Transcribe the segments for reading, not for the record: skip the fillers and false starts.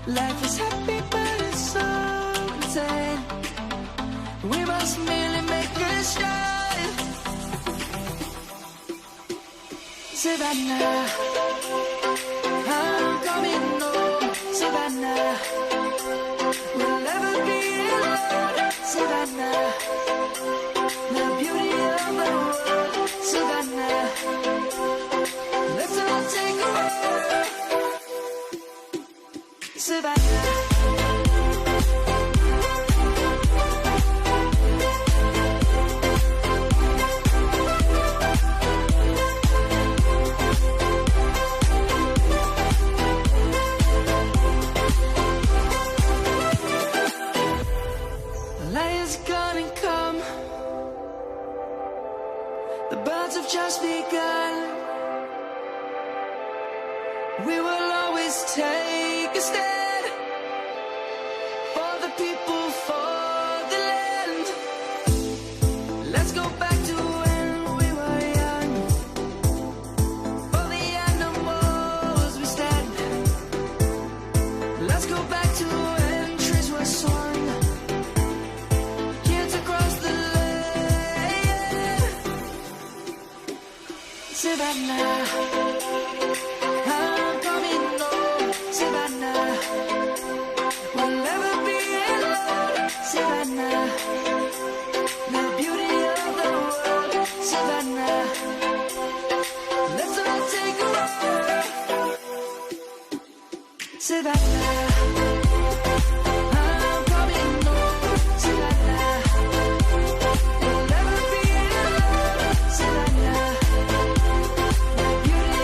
Life is happy but it's so insane. We must merely make a start. Savannah, I'm coming home. Savannah, we'll never be alone. Savannah, the beauty of the world. Savannah, let's all take a walk. Savannah. Lion's gonna come. The birds have just begun. We will always take a stand for the people, for the land. Let's go back to when we were young. For the animals we stand. Let's go back to when trees were swung. Kids across the land. Savannah, I'm coming home. Savannah, we'll never be alone. Savannah, the beauty of the world. Savannah, let's all take a walk. Savannah, I'm coming home. Savannah, we'll never be alone. Savannah, the beauty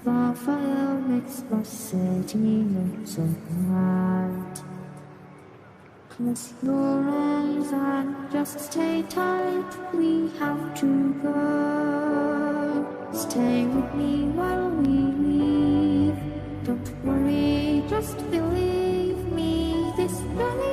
our fire makes the city look so bright. Close your eyes and just stay tight. We have to go. Stay with me while we leave. Don't worry, just believe me. This journey